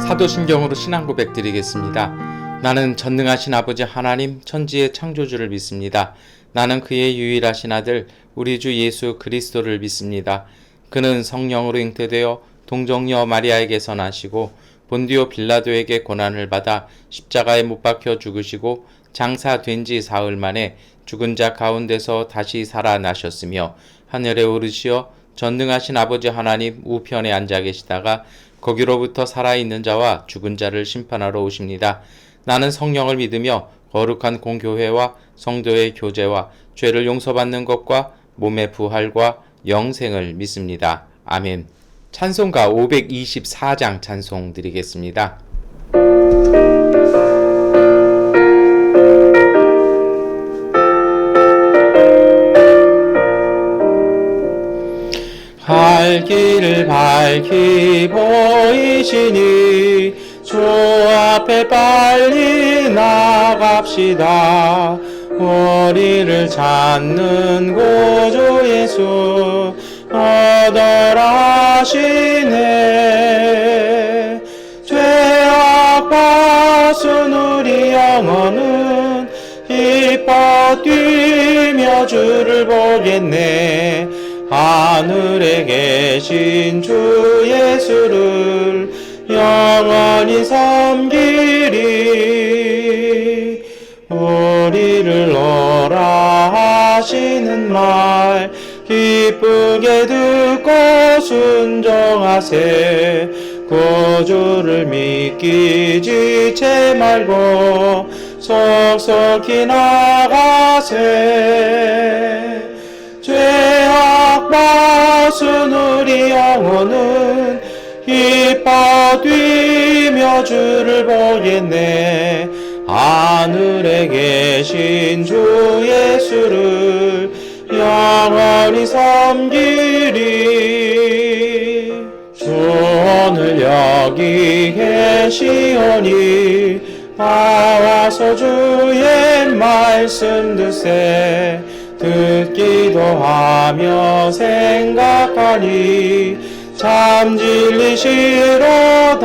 사도신경으로 신앙 고백 드리겠습니다. 나는 전능하신 아버지 하나님 천지의 창조주를 믿습니다. 나는 그의 유일하신 아들 우리 주 예수 그리스도를 믿습니다. 그는 성령으로 잉태되어 동정녀 마리아에게서 나시고 본디오 빌라도에게 고난을 받아 십자가에 못 박혀 죽으시고 장사된 지 사흘 만에 죽은 자 가운데서 다시 살아나셨으며 하늘에 오르시어 전능하신 아버지 하나님 우편에 앉아 계시다가 거기로부터 살아있는 자와 죽은 자를 심판하러 오십니다. 나는 성령을 믿으며 거룩한 공교회와 성도의 교제와 죄를 용서받는 것과 몸의 부활과 영생을 믿습니다. 아멘. 찬송가 524장 찬송 드리겠습니다. 갈 길을 밝히 보이시니 주 앞에 빨리 나갑시다. 우리를 찾는 구주 예수 어덜하시네. 죄악 벗은 우리 영혼은 기뻐 뛰며 주를 보겠네. 하늘에 계신 주 예수를 영원히 섬기리. 우리를 오라 하시는 말 기쁘게 듣고 순종하세. 구주를 믿기 지체 말고 속속히 나가세. 죄악 벗은 우리 영혼은 기뻐 뛰며 주를 보겠네. 하늘에 계신 주 예수를 영원히 섬기리. 주 오늘 여기 계시오니 나와서 주의 말씀 듣세. 듣기도 하며 생각하니 참 진리시로다.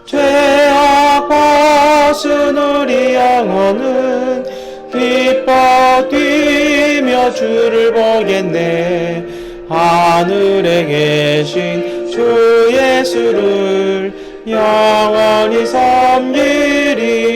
죄악 벗은 우리 영혼은 기뻐 뛰며 주를 보겠네. 하늘에 계신 주 예수를 영원히 섬기리.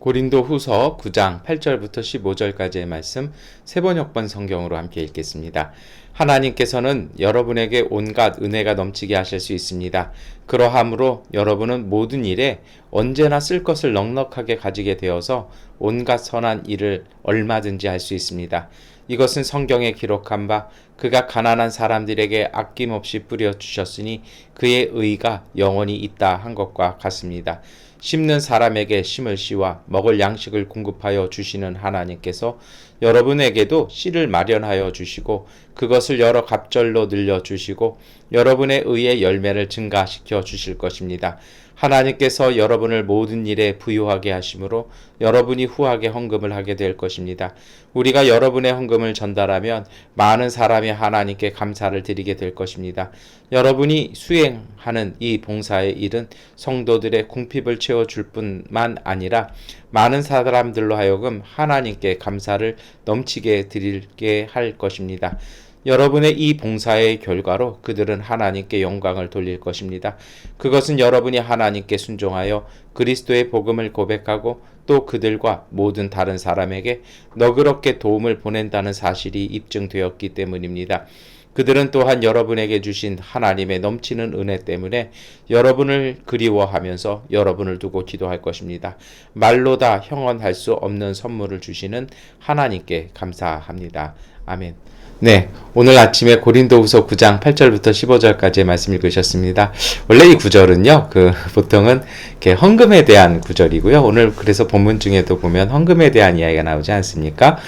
고린도 후서 9장 8절부터 15절까지의 말씀 세번역번 성경으로 함께 읽겠습니다. 하나님께서는 여러분에게 온갖 은혜가 넘치게 하실 수 있습니다. 그러함으로 여러분은 모든 일에 언제나 쓸 것을 넉넉하게 가지게 되어서 온갖 선한 일을 얼마든지 할 수 있습니다. 이것은 성경에 기록한 바 그가 가난한 사람들에게 아낌없이 뿌려주셨으니 그의 의가 영원히 있다 한 것과 같습니다. 심는 사람에게 심을 씨와 먹을 양식을 공급하여 주시는 하나님께서 여러분에게도 씨를 마련하여 주시고 그것을 여러 갑절로 늘려주시고 여러분의 의의 열매를 증가시켜 주실 것입니다. 하나님께서 여러분을 모든 일에 부유하게 하심으로 여러분이 후하게 헌금을 하게 될 것입니다. 우리가 여러분의 헌금을 전달하면 많은 사람이 하나님께 감사를 드리게 될 것입니다. 여러분이 수행하는 이 봉사의 일은 성도들의 궁핍을 채워줄 뿐만 아니라 많은 사람들로 하여금 하나님께 감사를 넘치게 드리게 할 것입니다. 여러분의 이 봉사의 결과로 그들은 하나님께 영광을 돌릴 것입니다. 그것은 여러분이 하나님께 순종하여 그리스도의 복음을 고백하고 또 그들과 모든 다른 사람에게 너그럽게 도움을 보낸다는 사실이 입증되었기 때문입니다. 그들은 또한 여러분에게 주신 하나님의 넘치는 은혜 때문에 여러분을 그리워하면서 여러분을 두고 기도할 것입니다. 말로 다 형언할 수 없는 선물을 주시는 하나님께 감사합니다. 아멘. 네, 오늘 아침에 고린도후서 9장 8절부터 15절까지의 말씀 읽으셨습니다. 원래 이 구절은요, 보통은 이렇게 헌금에 대한 구절이고요. 오늘 그래서 본문 중에도 보면 헌금에 대한 이야기가 나오지 않습니까?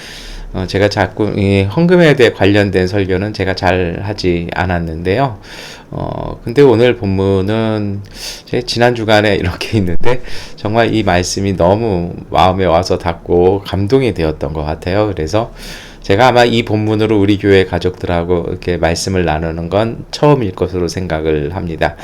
제가 자꾸 이 헌금에 대해 관련된 설교는 제가 잘 하지 않았는데요. 근데 오늘 본문은 제 지난 주간에 이렇게 있는데 정말 이 말씀이 너무 마음에 와서 닿고 감동이 되었던 것 같아요. 그래서 제가 아마 이 본문으로 우리 교회 가족들하고 이렇게 말씀을 나누는 건 처음일 것으로 생각을 합니다.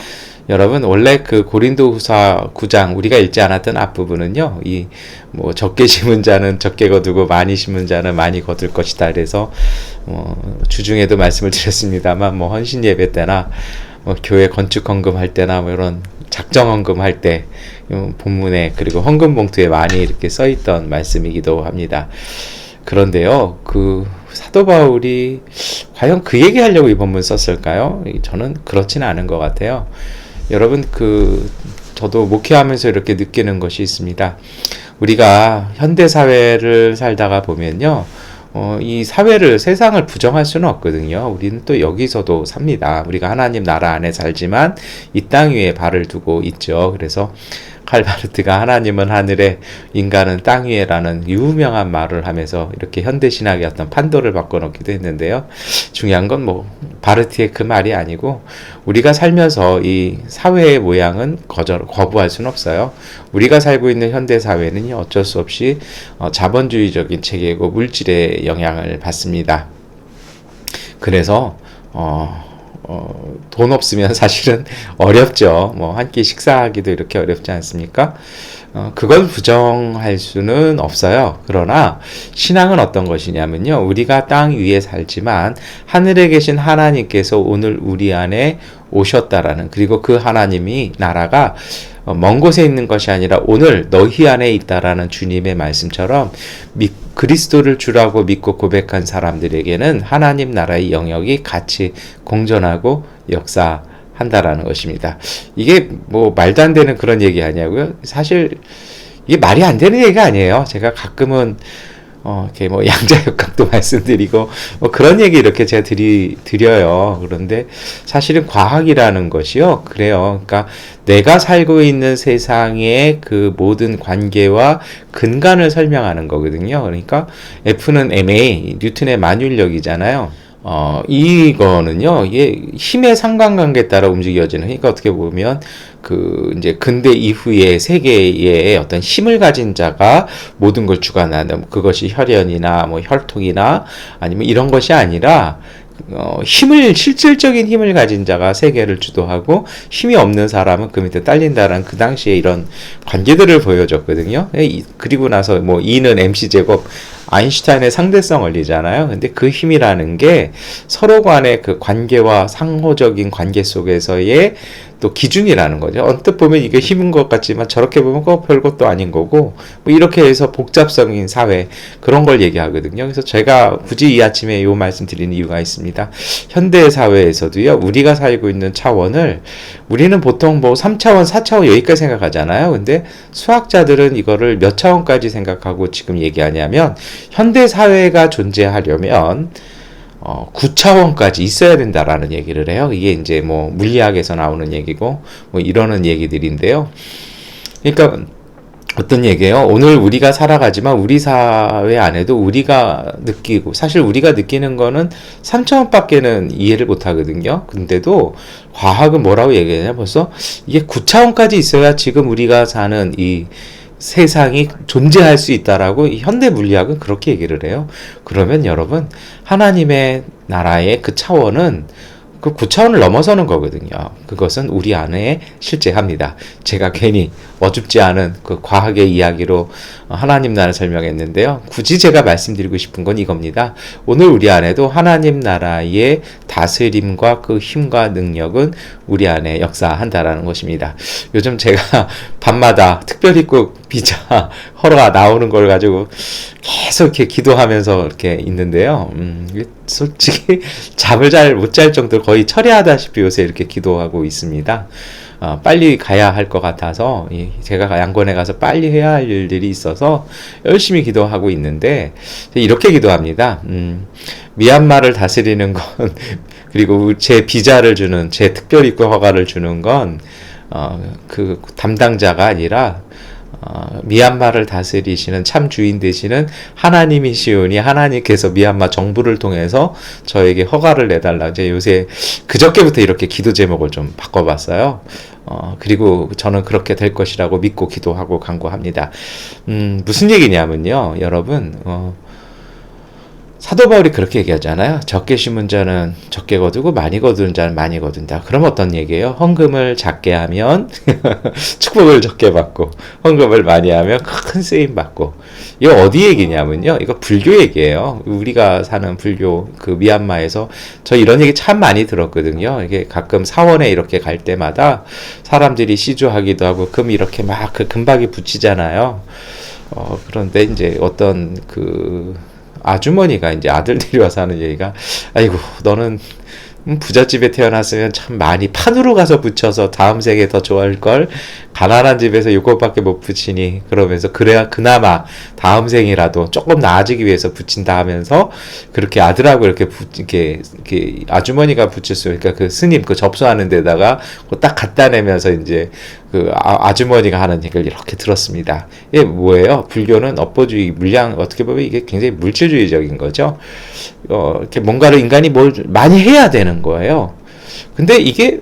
여러분, 원래 그 고린도후서 9장 우리가 읽지 않았던 앞부분은요, 이 뭐 적게 심은 자는 적게 거두고 많이 심은 자는 많이 거둘 것이다. 그래서 주중에도 말씀을 드렸습니다만, 뭐 헌신 예배 때나 뭐 교회 건축 헌금할 때나 뭐 이런 작정 헌금할 때 본문에, 그리고 헌금 봉투에 많이 이렇게 써 있던 말씀이기도 합니다. 그런데요, 그 사도 바울이 과연 그 얘기하려고 이 본문 썼을까요? 저는 그렇지는 않은 것 같아요. 여러분, 저도 목회하면서 이렇게 느끼는 것이 있습니다. 우리가 현대 사회를 살다가 보면요, 이 세상을 부정할 수는 없거든요. 우리는 또 여기서도 삽니다. 우리가 하나님 나라 안에 살지만 이 땅 위에 발을 두고 있죠. 그래서 칼바르트가 하나님은 하늘에 인간은 땅 위에라는 유명한 말을 하면서 이렇게 현대신학의 어떤 판도를 바꿔놓기도 했는데요. 중요한 건 뭐 바르트의 그 말이 아니고, 우리가 살면서 이 사회의 모양은 거부할 수는 없어요. 우리가 살고 있는 현대 사회는 어쩔 수 없이 자본주의적인 체계고 물질의 영향을 받습니다. 그래서 돈 없으면 사실은 어렵죠. 뭐 한 끼 식사하기도 이렇게 어렵지 않습니까? 그걸 부정할 수는 없어요. 그러나 신앙은 어떤 것이냐면요, 우리가 땅 위에 살지만 하늘에 계신 하나님께서 오늘 우리 안에 오셨다라는, 그리고 그 하나님이 나라가 먼 곳에 있는 것이 아니라 오늘 너희 안에 있다라는 주님의 말씀처럼 그리스도를 주라고 믿고 고백한 사람들에게는 하나님 나라의 영역이 같이 공존하고 역사한다라는 것입니다. 이게 뭐 말도 안 되는 그런 얘기 아니냐고요? 사실 이게 말이 안 되는 얘기가 아니에요. 제가 가끔은 이렇게 뭐 양자역학도 말씀드리고 뭐 그런 얘기 이렇게 제가 드려요. 그런데 사실은 과학이라는 것이요, 그래요. 그러니까 내가 살고 있는 세상의 그 모든 관계와 근간을 설명하는 거거든요. 그러니까 F는 ma, 뉴턴의 만율력이잖아요. 이거는요, 이게 힘의 상관관계에 따라 움직여지는, 그러니까 어떻게 보면 이제 근대 이후의 세계의 어떤 힘을 가진 자가 모든 걸 주관하는, 그것이 혈연이나 뭐 혈통이나 아니면 이런 것이 아니라 실질적인 힘을 가진 자가 세계를 주도하고 힘이 없는 사람은 그 밑에 딸린다라는 그 당시에 이런 관계들을 보여줬거든요. 그리고 나서 뭐 E는 mc제곱, 아인슈타인의 상대성 원리잖아요. 근데 그 힘이라는 게 서로 간의 그 관계와 상호적인 관계 속에서의 또 기준이라는 거죠. 언뜻 보면 이게 힘인 것 같지만 저렇게 보면 별것도 아닌 거고, 뭐 이렇게 해서 복잡성인 사회, 그런 걸 얘기하거든요. 그래서 제가 굳이 이 아침에 이 말씀 드리는 이유가 있습니다. 현대 사회에서도요, 우리가 살고 있는 차원을 우리는 보통 뭐 3차원, 4차원 여기까지 생각하잖아요. 근데 수학자들은 이거를 몇 차원까지 생각하고 지금 얘기하냐면, 현대 사회가 존재하려면 9차원까지 있어야 된다라는 얘기를 해요. 이게 이제 뭐 물리학에서 나오는 얘기고 뭐 이러는 얘기들인데요. 그러니까 어떤 얘기예요? 오늘 우리가 살아가지만 우리 사회 안에도 우리가 느끼고, 사실 우리가 느끼는 거는 3차원밖에는 이해를 못 하거든요. 근데도 과학은 뭐라고 얘기하냐, 벌써 이게 9차원까지 있어야 지금 우리가 사는 이 세상이 존재할 수 있다라고 현대 물리학은 그렇게 얘기를 해요. 그러면 여러분, 하나님의 나라의 그 차원은 그 9차원을 넘어서는 거거든요. 그것은 우리 안에 실제합니다. 제가 괜히 어줍지 않은 그 과학의 이야기로 하나님 나라를 설명했는데요. 굳이 제가 말씀드리고 싶은 건 이겁니다. 오늘 우리 안에도 하나님 나라의 다스림과 그 힘과 능력은 우리 안에 역사한다라는 것입니다. 요즘 제가 밤마다 특별히 꼭 비자 허가 나오는 걸 가지고 계속 이렇게 기도하면서 이렇게 있는데요. 솔직히 잠을 잘 못 잘 정도로 거의 철야하다시피 요새 이렇게 기도하고 있습니다. 빨리 가야 할 것 같아서 제가 양곤에 가서 빨리 해야 할 일들이 있어서 열심히 기도하고 있는데, 이렇게 기도합니다. 미얀마를 다스리는 건 그리고 제 비자를 주는, 제 특별 입국 허가를 주는 건 그 담당자가 아니라 미얀마를 다스리시는 참 주인 되시는 하나님이시오니 하나님께서 미얀마 정부를 통해서 저에게 허가를 내달라. 이제 요새 그저께부터 이렇게 기도 제목을 좀 바꿔봤어요. 그리고 저는 그렇게 될 것이라고 믿고 기도하고 간구합니다. 무슨 얘기냐면요, 여러분, 사도 바울이 그렇게 얘기하잖아요. 적게 심은 자는 적게 거두고 많이 거두는 자는 많이 거둔다. 그럼 어떤 얘기예요? 헌금을 작게 하면 축복을 적게 받고, 헌금을 많이 하면 큰 쓰임 받고. 이거 어디 얘기냐면요. 이거 불교 얘기예요. 우리가 사는 불교 그 미얀마에서 저 이런 얘기 참 많이 들었거든요. 이게 가끔 사원에 이렇게 갈 때마다 사람들이 시주하기도 하고 금 이렇게 막 그 금박이 붙이잖아요. 그런데 이제 어떤 그 아주머니가 이제 아들들이 와서 하는 얘기가, 아이고 너는 부잣집에 태어났으면 참 많이 판으로 가서 붙여서 다음 생에 더 좋아할 걸, 가난한 집에서 이것밖에 못 붙이니, 그러면서 그래야 그나마 다음 생이라도 조금 나아지기 위해서 붙인다 하면서 그렇게 아들하고 이렇게 아주머니가 붙였어요. 그러니까 그 스님 그 접수하는 데다가 딱 갖다 내면서 이제 그 아주머니가 하는 얘기를 이렇게 들었습니다. 이게 뭐예요? 불교는 업보주의, 물량, 어떻게 보면 이게 굉장히 물질주의적인 거죠. 이렇게 뭔가를 인간이 뭘 많이 해야 되는 거예요. 근데 이게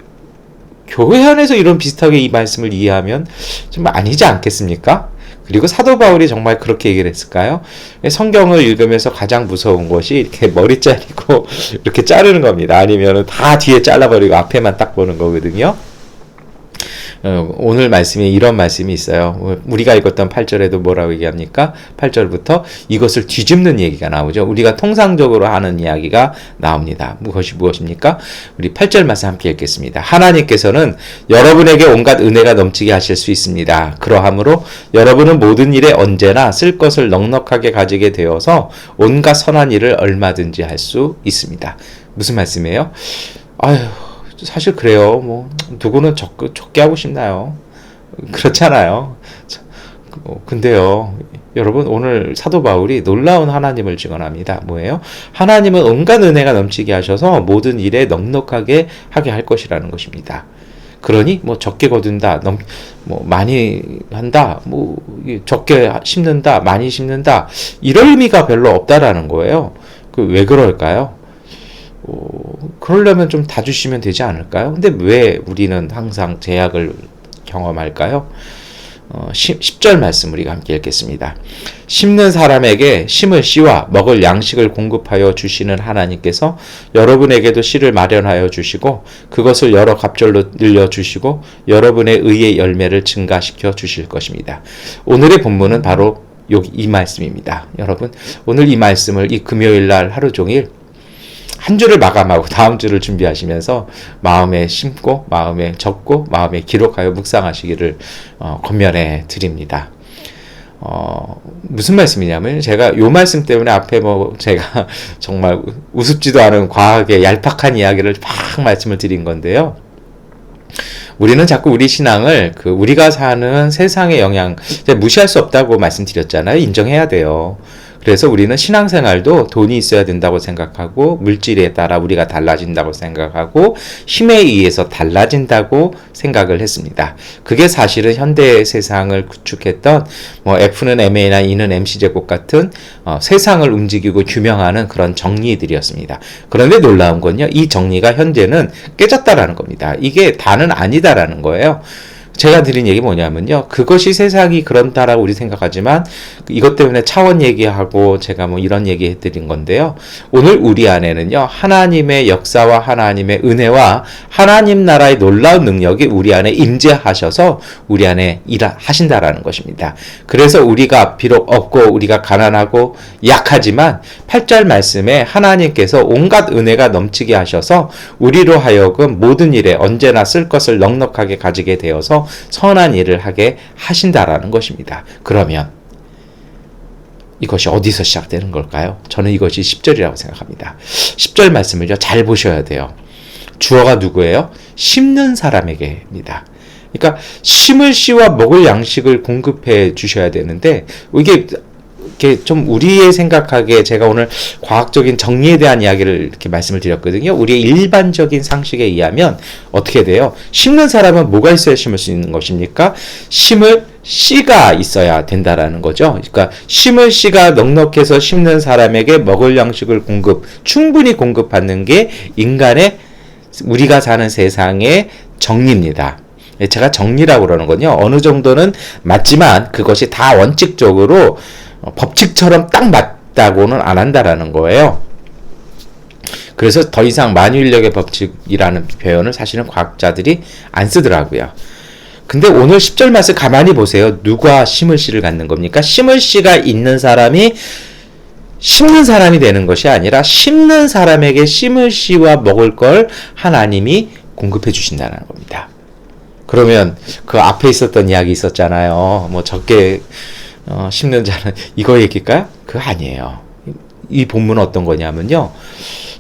교회 안에서 이런 비슷하게 이 말씀을 이해하면 좀 아니지 않겠습니까? 그리고 사도 바울이 정말 그렇게 얘기를 했을까요? 성경을 읽으면서 가장 무서운 것이 이렇게 머리 자르고 이렇게 자르는 겁니다. 아니면 다 뒤에 잘라버리고 앞에만 딱 보는 거거든요. 오늘 말씀에 이런 말씀이 있어요. 우리가 읽었던 8절에도 뭐라고 얘기합니까? 8절부터 이것을 뒤집는 얘기가 나오죠. 우리가 통상적으로 하는 이야기가 나옵니다. 그것이 무엇입니까? 우리 8절 말씀 함께 읽겠습니다. 하나님께서는 여러분에게 온갖 은혜가 넘치게 하실 수 있습니다. 그러하므로 여러분은 모든 일에 언제나 쓸 것을 넉넉하게 가지게 되어서 온갖 선한 일을 얼마든지 할 수 있습니다. 무슨 말씀이에요? 아유, 사실 그래요. 뭐 누구는 적게 하고 싶나요? 그렇잖아요. 근데요, 여러분, 오늘 사도 바울이 놀라운 하나님을 증언합니다. 뭐예요? 하나님은 온갖 은혜가 넘치게 하셔서 모든 일에 넉넉하게 하게 할 것이라는 것입니다. 그러니 뭐 적게 거둔다, 뭐 많이 한다, 뭐 적게 심는다, 많이 심는다, 이럴 의미가 별로 없다라는 거예요. 왜 그럴까요? 그러려면 좀 다 주시면 되지 않을까요? 근데 왜 우리는 항상 제약을 경험할까요? 10절 말씀 우리가 함께 읽겠습니다. 심는 사람에게 심을 씨와 먹을 양식을 공급하여 주시는 하나님께서 여러분에게도 씨를 마련하여 주시고 그것을 여러 갑절로 늘려주시고 여러분의 의의 열매를 증가시켜 주실 것입니다. 오늘의 본문은 바로 이 말씀입니다. 여러분, 오늘 이 말씀을 이 금요일 날 하루 종일 한 주를 마감하고 다음 주를 준비하시면서 마음에 심고 마음에 적고 마음에 기록하여 묵상하시기를 권면해 드립니다. 무슨 말씀이냐면 제가 요 말씀 때문에 앞에 제가 정말 우습지도 않은 과하게 얄팍한 이야기를 막 말씀을 드린 건데요. 우리는 자꾸 우리 신앙을 우리가 사는 세상의 영향 무시할 수 없다고 말씀드렸잖아요. 인정해야 돼요. 그래서 우리는 신앙생활도 돈이 있어야 된다고 생각하고 물질에 따라 우리가 달라진다고 생각하고 힘에 의해서 달라진다고 생각을 했습니다. 그게 사실은 현대 세상을 구축했던 F는 ma나 E는 mc제곱 같은 세상을 움직이고 규명하는 그런 정리들이었습니다. 그런데 놀라운 건요, 이 정리가 현재는 깨졌다라는 겁니다. 이게 다는 아니다라는 거예요. 제가 드린 얘기 뭐냐면요, 그것이 세상이 그런다라고 우리 생각하지만 이것 때문에 차원 얘기하고 제가 이런 얘기 해드린 건데요. 오늘 우리 안에는요, 하나님의 역사와 하나님의 은혜와 하나님 나라의 놀라운 능력이 우리 안에 임재하셔서 우리 안에 일하신다라는 것입니다. 그래서 우리가 비록 없고 우리가 가난하고 약하지만 8절 말씀에 하나님께서 온갖 은혜가 넘치게 하셔서 우리로 하여금 모든 일에 언제나 쓸 것을 넉넉하게 가지게 되어서 선한 일을 하게 하신다라는 것입니다. 그러면 이것이 어디서 시작되는 걸까요? 저는 이것이 10절이라고 생각합니다. 10절 말씀을요, 잘 보셔야 돼요. 주어가 누구예요? 심는 사람에게입니다. 그러니까 심을 씨와 먹을 양식을 공급해 주셔야 되는데, 이게 좀 우리의 생각하기에 제가 오늘 과학적인 정리에 대한 이야기를 이렇게 말씀을 드렸거든요. 우리의 일반적인 상식에 의하면 어떻게 돼요? 심는 사람은 뭐가 있어야 심을 수 있는 것입니까? 심을 씨가 있어야 된다라는 거죠. 그러니까 심을 씨가 넉넉해서 심는 사람에게 먹을 양식을 충분히 공급하는 게 인간의, 우리가 사는 세상의 정리입니다. 제가 정리라고 그러는 건요, 어느 정도는 맞지만 그것이 다 원칙적으로 법칙처럼 딱 있다고는 안 한다라는 거예요. 그래서 더 이상 만유인력의 법칙이라는 표현을 사실은 과학자들이 안 쓰더라고요. 근데 오늘 10절 말씀 가만히 보세요. 누가 심을 씨를 갖는 겁니까? 심을 씨가 있는 사람이 심는 사람이 되는 것이 아니라 심는 사람에게 심을 씨와 먹을 걸 하나님이 공급해 주신다는 겁니다. 그러면 그 앞에 있었던 이야기 있었잖아요. 뭐 적게 심는 자는 이거 얘기일까요? 그거 아니에요. 이 본문은 어떤 거냐면요.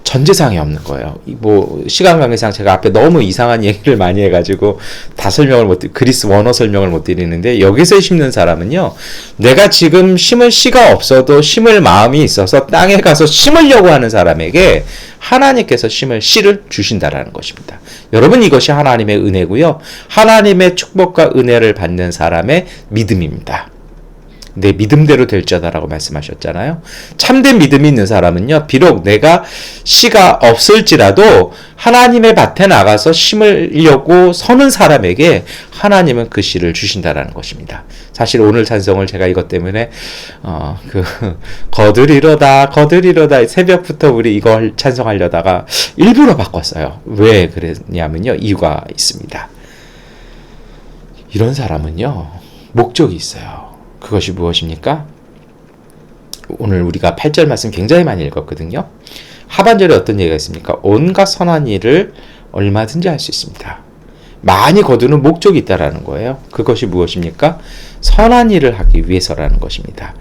전제상이 없는 거예요. 뭐 시간 관계상 제가 앞에 너무 이상한 얘기를 많이 해가지고 다 그리스 원어 설명을 못 드리는데, 여기서 심는 사람은요, 내가 지금 심을 씨가 없어도 심을 마음이 있어서 땅에 가서 심으려고 하는 사람에게 하나님께서 심을 씨를 주신다라는 것입니다. 여러분, 이것이 하나님의 은혜고요, 하나님의 축복과 은혜를 받는 사람의 믿음입니다. 내 믿음대로 될 자다라고 말씀하셨잖아요. 참된 믿음이 있는 사람은요, 비록 내가 씨가 없을지라도 하나님의 밭에 나가서 심으려고 서는 사람에게 하나님은 그 씨를 주신다라는 것입니다. 사실 오늘 찬송을 제가 이것 때문에 거들이로다 새벽부터 우리 이걸 찬송하려다가 일부러 바꿨어요. 왜 그랬냐면요, 이유가 있습니다. 이런 사람은요, 목적이 있어요. 그것이 무엇입니까? 오늘 우리가 8절 말씀 굉장히 많이 읽었거든요. 하반절에 어떤 얘기가 있습니까? 온갖 선한 일을 얼마든지 할 수 있습니다. 많이 거두는 목적이 있다라는 거예요. 그것이 무엇입니까? 선한 일을 하기 위해서라는 것입니다.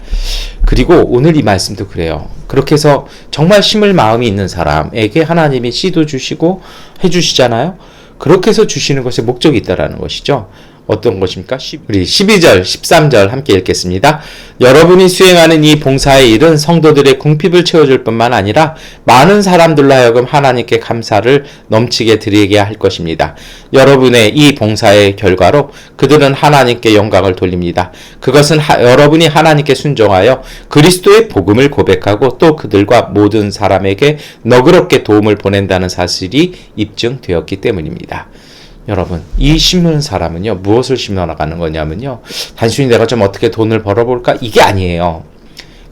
그리고 오늘 이 말씀도 그래요. 그렇게 해서 정말 심을 마음이 있는 사람에게 하나님이 씨도 주시고 해주시잖아요. 그렇게 해서 주시는 것에 목적이 있다라는 것이죠. 어떤 것입니까? 우리 12절, 13절 함께 읽겠습니다. 여러분이 수행하는 이 봉사의 일은 성도들의 궁핍을 채워줄 뿐만 아니라 많은 사람들로 하여금 하나님께 감사를 넘치게 드리게 할 것입니다. 여러분의 이 봉사의 결과로 그들은 하나님께 영광을 돌립니다. 그것은 여러분이 하나님께 순종하여 그리스도의 복음을 고백하고 또 그들과 모든 사람에게 너그럽게 도움을 보낸다는 사실이 입증되었기 때문입니다. 여러분, 이 심는 사람은요, 무엇을 심어 나가는 거냐면요, 단순히 내가 좀 어떻게 돈을 벌어볼까? 이게 아니에요.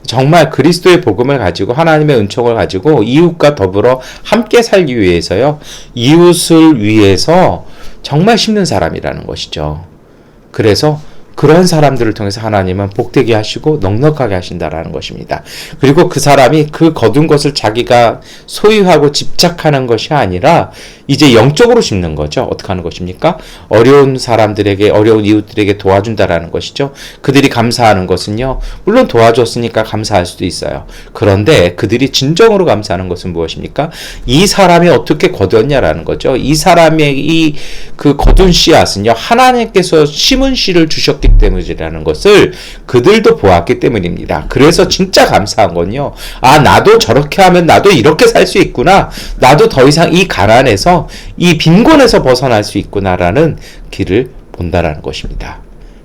정말 그리스도의 복음을 가지고 하나님의 은총을 가지고 이웃과 더불어 함께 살기 위해서요, 이웃을 위해서 정말 심는 사람이라는 것이죠. 그래서 그런 사람들을 통해서 하나님은 복되게 하시고 넉넉하게 하신다라는 것입니다. 그리고 그 사람이 그 거둔 것을 자기가 소유하고 집착하는 것이 아니라 이제 영적으로 심는 거죠. 어떻게 하는 것입니까? 어려운 사람들에게, 어려운 이웃들에게 도와준다라는 것이죠. 그들이 감사하는 것은요, 물론 도와줬으니까 감사할 수도 있어요. 그런데 그들이 진정으로 감사하는 것은 무엇입니까? 이 사람이 어떻게 거두었냐라는 거죠. 이 사람의 그 거둔 씨앗은요, 하나님께서 심은 씨를 주셨기 때문이라는 것을 그들도 보았기 때문입니다. 그래서 진짜 감사한 건요, 아, 나도 저렇게 하면 나도 이렇게 살 수 있구나, 나도 더 이상 이 가난에서, 이 빈곤에서 벗어날 수 있구나라는 길을 본다라는 것입니다.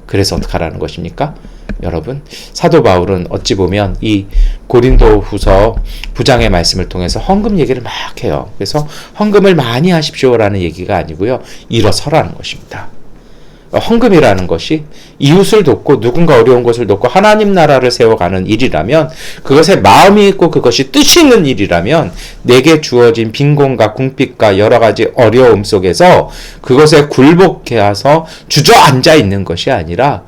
그래서 어떻게 하라는 것입니까? 여러분, 사도 바울은 어찌 보면 이 고린도 후서 9장의 말씀을 통해서 헌금 얘기를 막 해요. 그래서 헌금을 많이 하십시오라는 얘기가 아니고요, 일어서라는 것입니다. 헌금이라는 것이 이웃을 돕고 누군가 어려운 것을 돕고 하나님 나라를 세워가는 일이라면, 그것에 마음이 있고 그것이 뜻이 있는 일이라면, 내게 주어진 빈곤과 궁핍과 여러 가지 어려움 속에서 그것에 굴복해서 주저앉아 있는 것이 아니라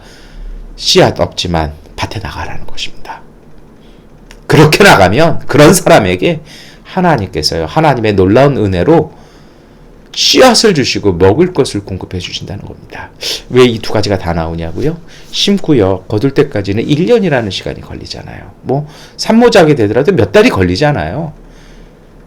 씨앗 없지만 밭에 나가라는 것입니다. 그렇게 나가면 그런 사람에게 하나님께서요, 하나님의 놀라운 은혜로 씨앗을 주시고 먹을 것을 공급해 주신다는 겁니다. 왜 이 두 가지가 다 나오냐고요? 심고요, 거둘 때까지는 1년이라는 시간이 걸리잖아요. 뭐 산모작이 되더라도 몇 달이 걸리잖아요.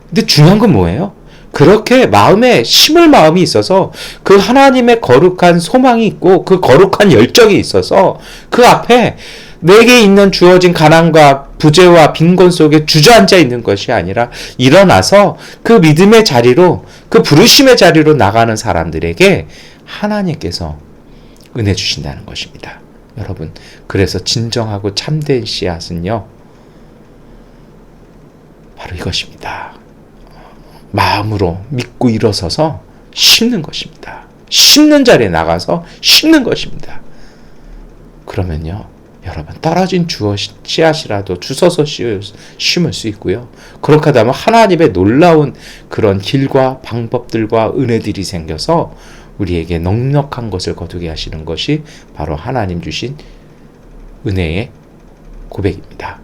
근데 중요한 건 뭐예요? 그렇게 마음에 심을 마음이 있어서 그 하나님의 거룩한 소망이 있고 그 거룩한 열정이 있어서 그 앞에 내게 있는 주어진 가난과 부재와 빈곤 속에 주저앉아 있는 것이 아니라 일어나서 그 믿음의 자리로, 그 부르심의 자리로 나가는 사람들에게 하나님께서 은혜 주신다는 것입니다. 여러분, 그래서 진정하고 참된 씨앗은요, 바로 이것입니다. 마음으로 믿고 일어서서 심는 것입니다. 심는 자리에 나가서 심는 것입니다. 그러면요, 여러분, 떨어진 씨앗이라도 주워서 심을 수 있고요. 그렇게 하면 하나님의 놀라운 그런 길과 방법들과 은혜들이 생겨서 우리에게 넉넉한 것을 거두게 하시는 것이 바로 하나님 주신 은혜의 고백입니다.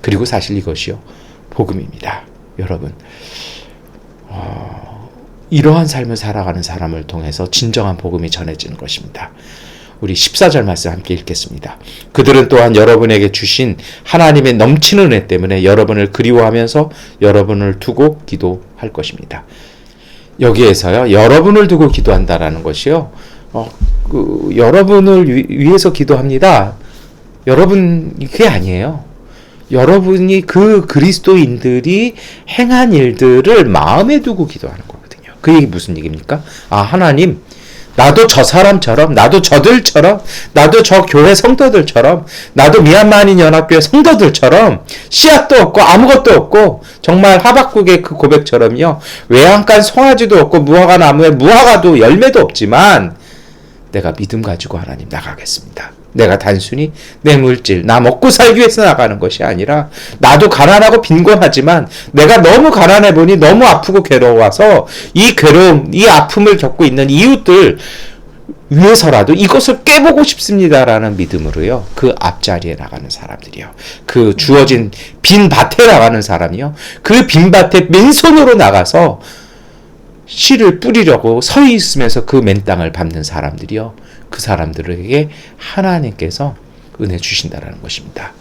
그리고 사실 이것이요, 복음입니다. 여러분, 이러한 삶을 살아가는 사람을 통해서 진정한 복음이 전해지는 것입니다. 우리 14절 말씀 함께 읽겠습니다. 그들은 또한 여러분에게 주신 하나님의 넘치는 은혜 때문에 여러분을 그리워하면서 여러분을 두고 기도할 것입니다. 여기에서요, 여러분을 두고 기도한다라는 것이요, 여러분을 위해서 기도합니다. 여러분, 그게 아니에요. 여러분이 그 그리스도인들이 행한 일들을 마음에 두고 기도하는 거거든요. 그 얘기 무슨 얘기입니까? 하나님, 나도 저 사람처럼, 나도 저들처럼, 나도 저 교회 성도들처럼, 나도 미얀마인 연합교회 성도들처럼 씨앗도 없고 아무것도 없고 정말 하박국의 그 고백처럼요, 외양간 송아지도 없고 무화과 나무에 무화과도 열매도 없지만 내가 믿음 가지고 하나님 나가겠습니다. 내가 단순히 내 물질, 나 먹고 살기 위해서 나가는 것이 아니라 나도 가난하고 빈곤하지만 내가 너무 가난해 보니 너무 아프고 괴로워서 이 괴로움, 이 아픔을 겪고 있는 이웃들 위해서라도 이것을 깨보고 싶습니다라는 믿음으로요, 그 앞자리에 나가는 사람들이요, 그 주어진 빈 밭에 나가는 사람이요, 그 빈 밭에 맨손으로 나가서 씨를 뿌리려고 서 있으면서 그 맨 땅을 밟는 사람들이요, 그 사람들에게 하나님께서 은혜 주신다라는 것입니다.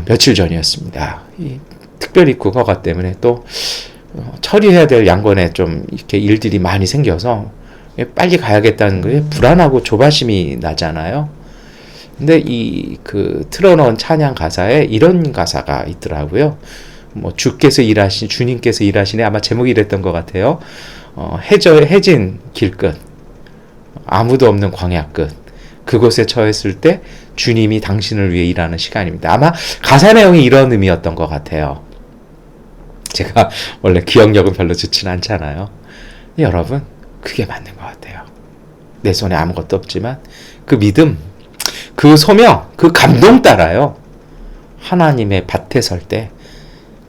며칠 전이었습니다. 특별히 그거가 때문에 또 처리해야 될 양권에 좀 이렇게 일들이 많이 생겨서 빨리 가야겠다는 거에 불안하고 조바심이 나잖아요. 근데 그 틀어놓은 찬양 가사에 이런 가사가 있더라고요. 주님께서 일하시네, 아마 제목이 이랬던 것 같아요. 해진 길끝, 아무도 없는 광야 끝, 그곳에 처했을 때 주님이 당신을 위해 일하는 시간입니다. 아마 가사 내용이 이런 의미였던 것 같아요. 제가 원래 기억력은 별로 좋진 않잖아요. 여러분, 그게 맞는 것 같아요. 내 손에 아무것도 없지만 그 믿음, 그 소명, 그 감동 따라요, 하나님의 밭에 설 때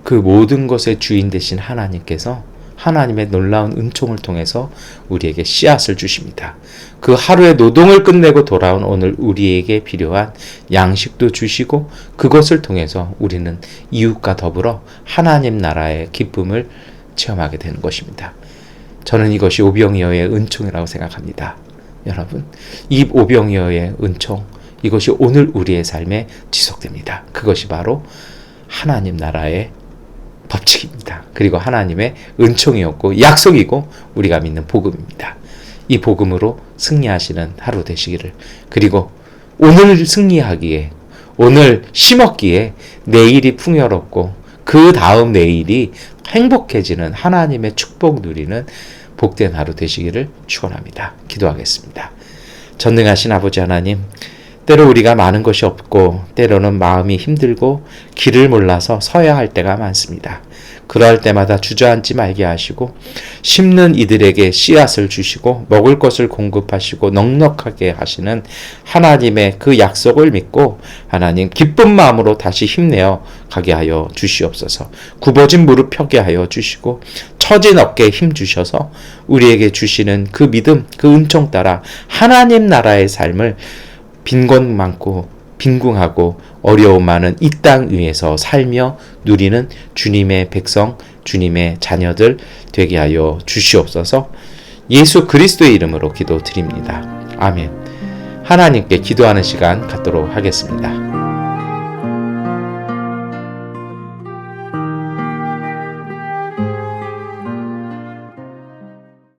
그 모든 것의 주인 되신 하나님께서 하나님의 놀라운 은총을 통해서 우리에게 씨앗을 주십니다. 그 하루의 노동을 끝내고 돌아온 오늘 우리에게 필요한 양식도 주시고, 그것을 통해서 우리는 이웃과 더불어 하나님 나라의 기쁨을 체험하게 되는 것입니다. 저는 이것이 오병이어의 은총이라고 생각합니다. 여러분, 이 오병이어의 은총, 이것이 오늘 우리의 삶에 지속됩니다. 그것이 바로 하나님 나라의 법칙입니다. 그리고 하나님의 은총이었고 약속이고 우리가 믿는 복음입니다. 이 복음으로 승리하시는 하루 되시기를, 그리고 오늘 승리하기에, 오늘 심었기에 내일이 풍요롭고 그 다음 내일이 행복해지는 하나님의 축복 누리는 복된 하루 되시기를 축원합니다. 기도하겠습니다. 전능하신 아버지 하나님, 때로 우리가 많은 것이 없고 때로는 마음이 힘들고 길을 몰라서 서야 할 때가 많습니다. 그러할 때마다 주저앉지 말게 하시고 심는 이들에게 씨앗을 주시고 먹을 것을 공급하시고 넉넉하게 하시는 하나님의 그 약속을 믿고 하나님 기쁜 마음으로 다시 힘내어 가게 하여 주시옵소서. 굽어진 무릎 펴게 하여 주시고 처진 어깨에 힘 주셔서 우리에게 주시는 그 믿음, 그 은총 따라 하나님 나라의 삶을 빈곤 많고 빈궁하고 어려움 많은 이 땅 위에서 살며 누리는 주님의 백성, 주님의 자녀들 되게 하여 주시옵소서. 예수 그리스도의 이름으로 기도드립니다. 아멘. 하나님께 기도하는 시간 갖도록 하겠습니다.